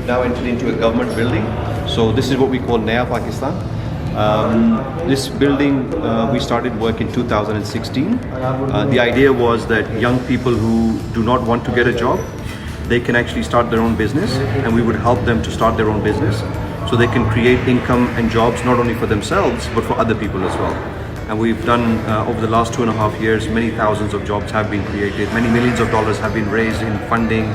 now entered into a government building. So this is what we call Naya Pakistan. This building, we started work in 2016. The idea was that young people who do not want to get a job, they can actually start their own business, and we would help them to start their own business so they can create income and jobs not only for themselves but for other people as well. And we've done, over the last 2.5 years, many thousands of jobs have been created, many millions of dollars have been raised in funding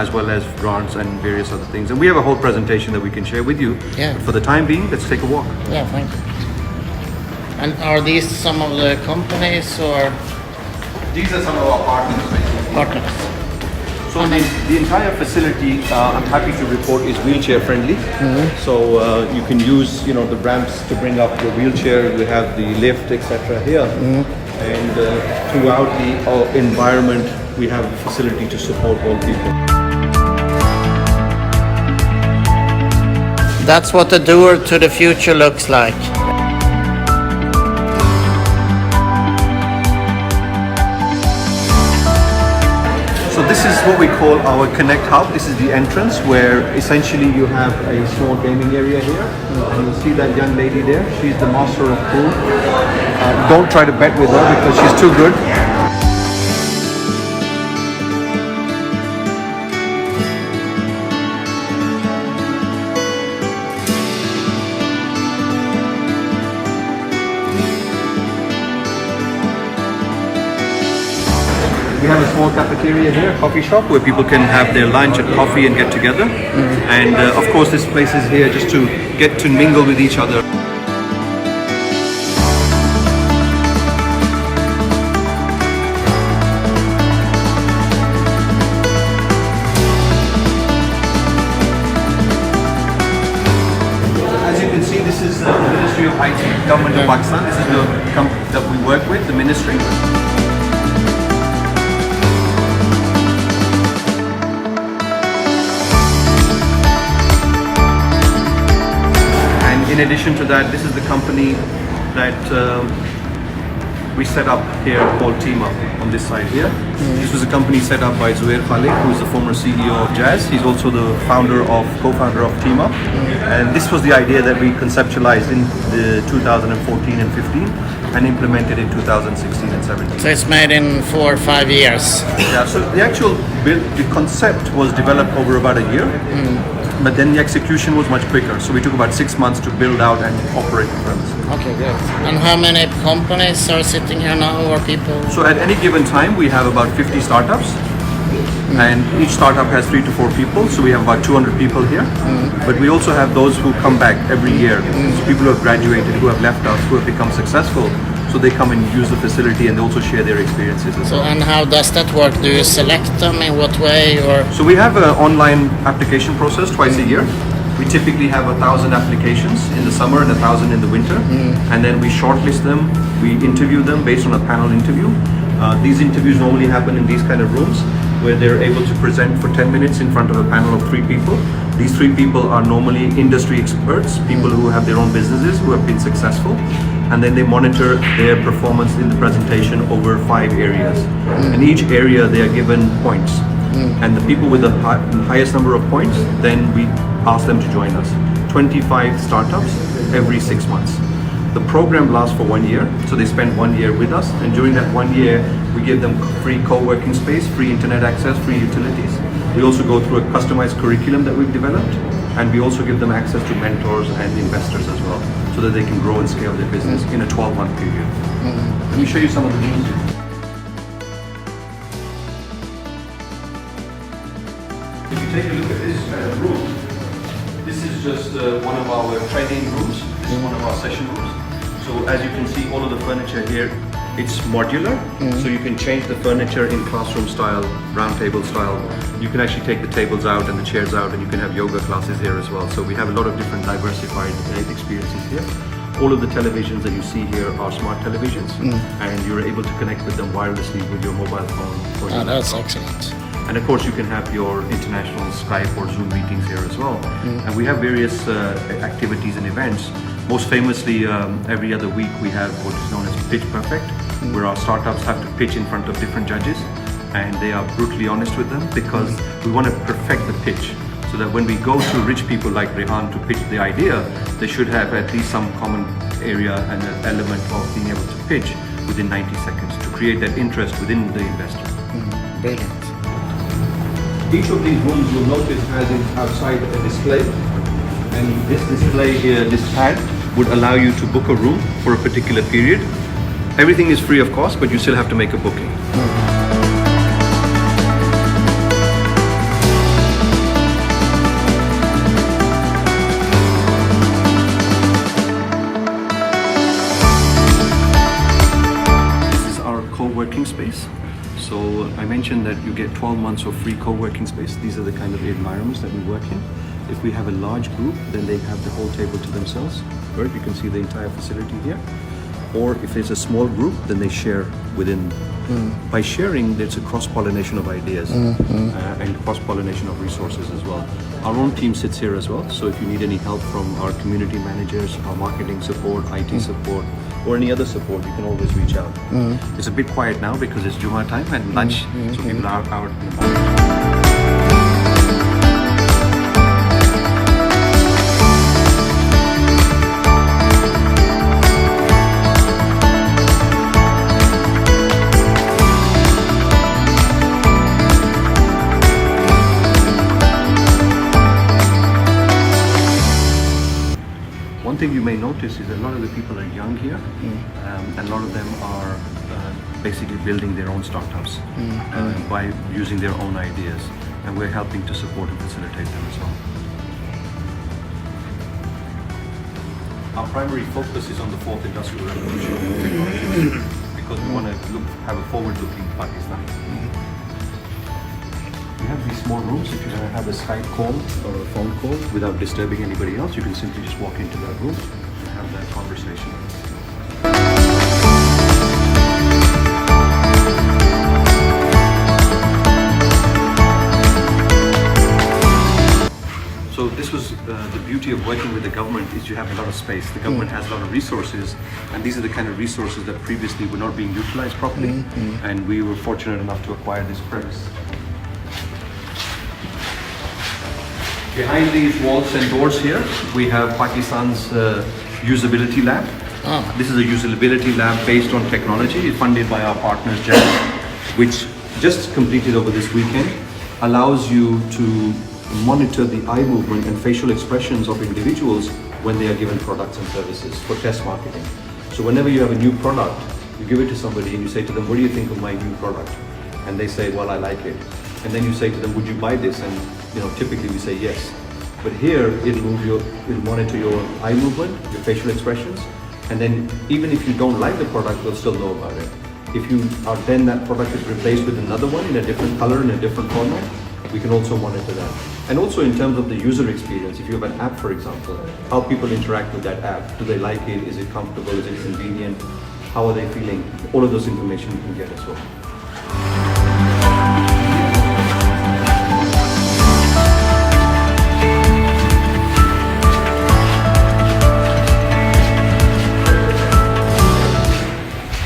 as well as grants and various other things. And we have a whole presentation that we can share with you. Yeah. But for the time being, let's take a walk. Yeah, thank you. And are these some of the companies or? These are some of our partners. Partners. So the entire facility, I'm happy to report, is wheelchair friendly. So you can use, the ramps to bring up your wheelchair. We have the lift, etc. here, and throughout the environment, we have a facility to support all people. That's what the door to the future looks like. So this is what we call our Connect Hub. This is the entrance where essentially you have a small gaming area here. And you'll see that young lady there. She's the master of pool. Don't try to bet with her because she's too good. We have a small cafeteria here, coffee shop, where people can have their lunch and coffee and get together. And of course this place is here just to get to mingle with each other. As you can see, this is the Ministry of IT, Government of Pakistan. This is the company that we work with, the ministry. In addition to that, this is the company that we set up here called Team Up on this side here. This was a company set up by Zuhair Khalid, who is the former CEO of Jazz. He's also the co-founder of Team Up. And this was the idea that we conceptualized in the 2014 and 15 and implemented in 2016 and 17. So it's made in 4 or 5 years. Yeah, so the actual build, the concept was developed over about a year. But then the execution was much quicker. So we took about 6 months to build out and operate the premise. Okay, good. And how many companies are sitting here now, or people? So at any given time, we have about 50 startups. And each startup has 3 to 4 people. So we have about 200 people here. But we also have those who come back every year. So people who have graduated, who have left us, who have become successful. So they come and use the facility and they also share their experiences as well. And how does that work? Do you select them in what way, or? So we have an online application process twice a year. We typically have 1,000 applications in the summer and 1,000 in the winter. And then we shortlist them, we interview them based on a panel interview. These interviews normally happen in these kind of rooms where they're able to present for 10 minutes in front of a panel of 3 people. These 3 people are normally industry experts, people who have their own businesses, who have been successful. And then they monitor their performance in the presentation over 5 areas. In each area they are given points. And the people with the highest number of points, then we ask them to join us. 25 startups every 6 months. The program lasts for 1 year, so they spend 1 year with us, and during that 1 year we give them free co-working space, free internet access, free utilities. We also go through a customized curriculum that we've developed, and we also give them access to mentors and investors as well, so that they can grow and scale their business in a 12-month period. Let me show you some of the rooms. If you take a look at this room, this is just one of our training rooms. This is one of our session rooms. So as you can see, all of the furniture here, it's modular. So you can change the furniture in classroom style, round table style. You can actually take the tables out and the chairs out, and you can have yoga classes here as well. So we have a lot of different diversified experiences here. All of the televisions that you see here are smart televisions, and you're able to connect with them wirelessly with your mobile phone. Oh, that's excellent. And of course you can have your international Skype or Zoom meetings here as well. And we have various activities and events. Most famously, every other week we have what is known as Pitch Perfect, where our startups have to pitch in front of different judges, and they are brutally honest with them because we want to perfect the pitch. so that when we go to rich people like Rehan to pitch the idea, they should have at least some common area and an element of being able to pitch within 90 seconds to create that interest within the investor. Brilliant. Each of these rooms you'll notice has outside a display, and this display here, this pad, would allow you to book a room for a particular period. Everything is free of cost, but you still have to make a booking. This is our co-working space. So I mentioned that you get 12 months of free co-working space. These are the kind of environments that we work in. If we have a large group, then they have the whole table to themselves. Right? You can see the entire facility here. Or if it's a small group, then they share within. By sharing, there's a cross-pollination of ideas and cross-pollination of resources as well. Our own team sits here as well. So if you need any help from our community managers, our marketing support, IT support, or any other support, you can always reach out. It's a bit quiet now because it's Jummah time and lunch, so people are out in the morning. One thing you may notice is a lot of the people are young here, and a lot of them are basically building their own startups by using their own ideas, and we're helping to support and facilitate them as well. Our primary focus is on the fourth industrial revolution technology because we want to have a forward-looking Pakistan. We have these small rooms. If you want to have a Skype call or a phone call without disturbing anybody else, you can simply just walk into that room and have that conversation. So this was the beauty of working with the government is you have a lot of space. The government has a lot of resources, and these are the kind of resources that previously were not being utilized properly, and we were fortunate enough to acquire this premise. Behind these walls and doors here, we have Pakistan's usability lab. This is a usability lab based on technology, funded by our partners, JAM, which just completed over this weekend, allows you to monitor the eye movement and facial expressions of individuals when they are given products and services for test marketing. So whenever you have a new product, you give it to somebody and you say to them, what do you think of my new product? And they say, well, I like it. And then you say to them, would you buy this? And typically we say yes. But here, it'll monitor your eye movement, your facial expressions, and then even if you don't like the product, you'll still know about it. If then that product is replaced with another one in a different color, in a different format, we can also monitor that. And also in terms of the user experience, if you have an app, for example, how people interact with that app. Do they like it? Is it comfortable? Is it convenient? How are they feeling? All of those information you can get as well.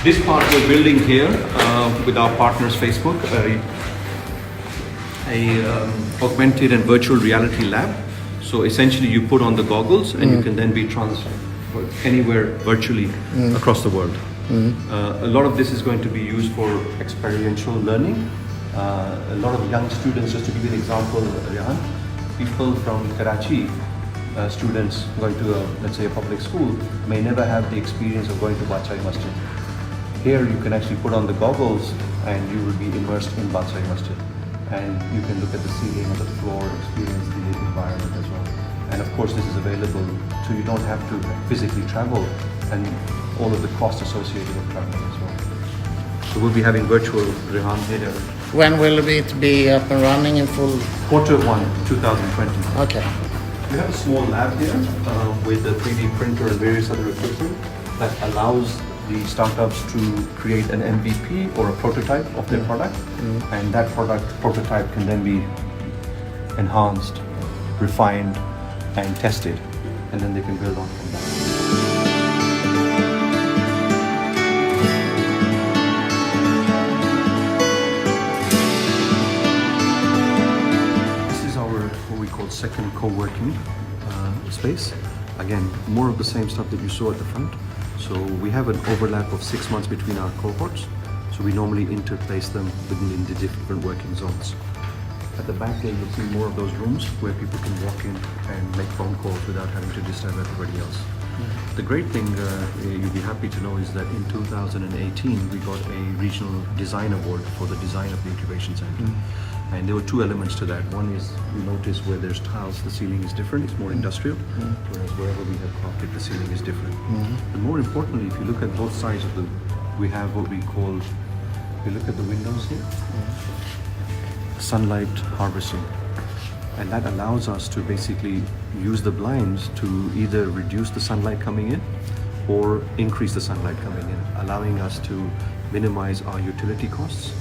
This part we're building here with our partners Facebook, augmented and virtual reality lab. So essentially you put on the goggles and you can then be transferred anywhere virtually across the world. A lot of this is going to be used for experiential learning. A lot of young students, just to give you an example, Rehan, people from Karachi, students going to let's say a public school, may never have the experience of going to Badshahi Masjid. Here you can actually put on the goggles and you will be immersed in Badshahi Masjid. And you can look at the ceiling or the floor, experience the environment as well. And of course this is available so you don't have to physically travel and all of the costs associated with traveling as well. So we'll be having virtual Rehan here. When will it be up and running in full? Q1 2020. Okay. We have a small lab here with a 3D printer and various other equipment that allows the startups to create an MVP or a prototype of their product, and that prototype can then be enhanced, refined, and tested, and then they can build on from that. This is our what we call space. Again, more of the same stuff that you saw at the front. So we have an overlap of 6 months between our cohorts. So we normally interplace them within the different working zones. At the back there, you'll see more of those rooms where people can walk in and make phone calls without having to disturb everybody else. The great thing you'll be happy to know is that in 2018 we got a regional design award for the design of the Incubation Center. And there were 2 elements to that. One is you notice where there's tiles, the ceiling is different, it's more industrial, whereas wherever we have carpet, the ceiling is different. But more importantly, if you look at both sides of we have what we call, if you look at the windows here, sunlight harvesting. And that allows us to basically use the blinds to either reduce the sunlight coming in or increase the sunlight coming in, allowing us to minimize our utility costs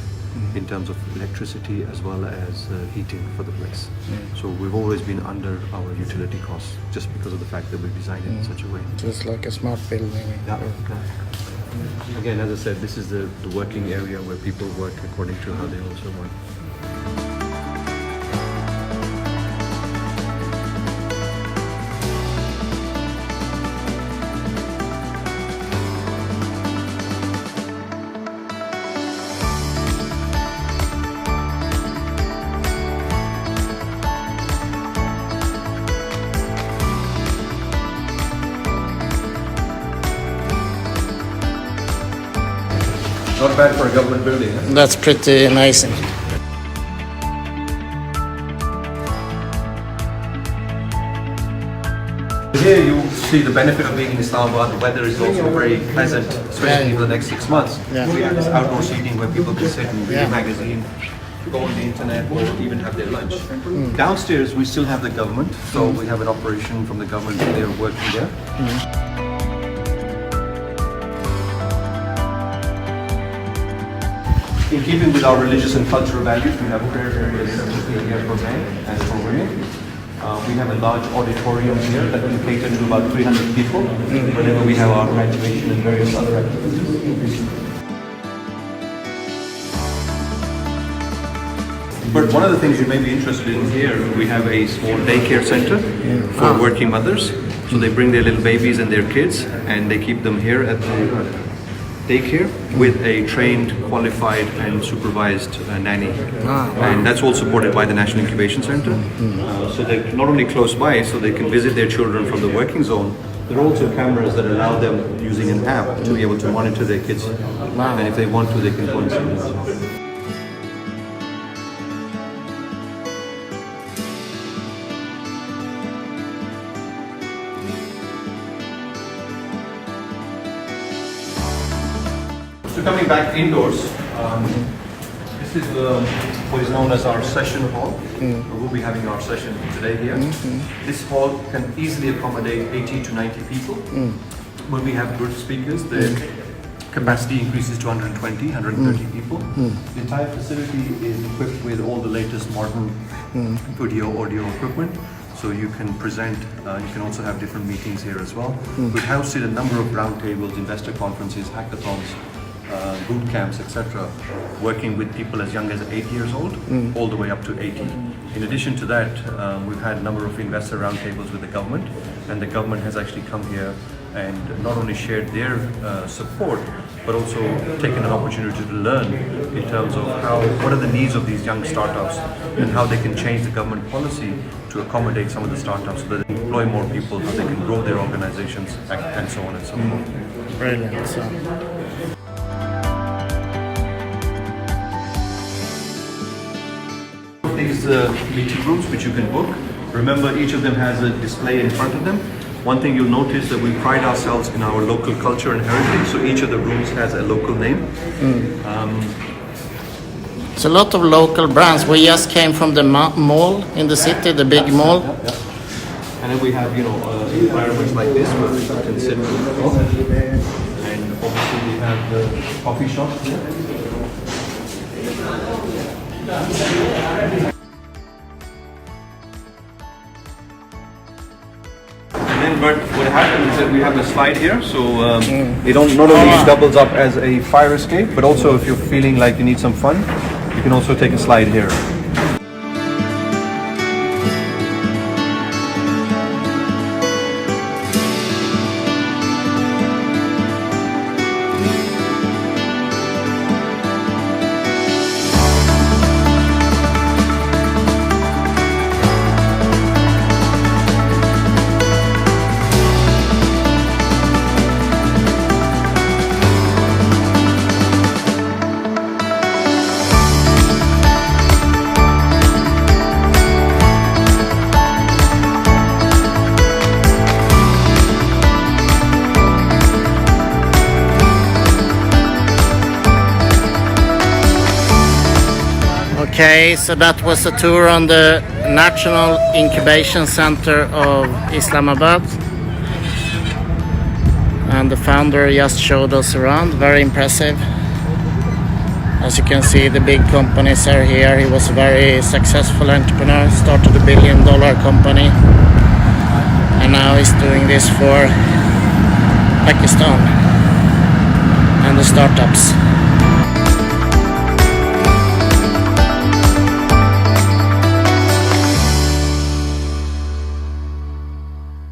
in terms of electricity as well as heating for the place. So we've always been under our utility costs just because of the fact that we've designed it in such a way. Just like a smart building. Yeah. Again, as I said, this is the working area where people work according to how they also want. Not bad for a government building, huh? That's pretty amazing. Here you see the benefit of being in Islamabad. The weather is also very pleasant, especially for the next 6 months. Yeah. We have this outdoor seating where people can sit and read Yeah. a magazine, go on the internet, or even have their lunch. Downstairs we still have the government, so we have an operation from the government and they're working there. In keeping with our religious and cultural values, we have prayer areas here for men and for women. We have a large auditorium here that can cater to about 300 people whenever we have our graduation and various other activities. But one of the things you may be interested in here, we have a small daycare center for working mothers. So they bring their little babies and their kids and they keep them here at the daycare with a trained, qualified and supervised nanny. And that's all supported by the National Incubation Center. So they're not only close by so they can visit their children from the working zone, there are also cameras that allow them using an app to be able to monitor their kids. And if they want to, they can go and see them. So coming back indoors, this is what is known as our session hall. We'll be having our session today here. This hall can easily accommodate 80 to 90 people. When we have good speakers, the capacity increases to 120, 130 people. The entire facility is equipped with all the latest modern video, audio equipment. So you can present, you can also have different meetings here as well. We've hosted a number of roundtables, investor conferences, hackathons, boot camps, etc., working with people as young as 8 years old, all the way up to 80. In addition to that, we've had a number of investor roundtables with the government, and the government has actually come here and not only shared their support, but also taken an opportunity to learn in terms of what are the needs of these young startups and how they can change the government policy to accommodate some of the startups so that they employ more people, how they can grow their organizations, and so on and so forth. Brilliant. So. These meeting rooms which you can book. Remember, each of them has a display in front of them. One thing you'll notice that we pride ourselves in our local culture and heritage, so each of the rooms has a local name. It's a lot of local brands. We just came from the mall in the city, the big mall. And then we have, environments like this where people can sit and talk. And obviously we have the coffee shop here. And then, but what happens is that we have a slide here, so it not only doubles up as a fire escape, but also if you're feeling like you need some fun, you can also take a slide here. Okay, so that was a tour on the National Incubation Center of Islamabad. And the founder just showed us around, very impressive. As you can see, the big companies are here. He was a very successful entrepreneur, started a $1 billion company. And now he's doing this for Pakistan and the startups.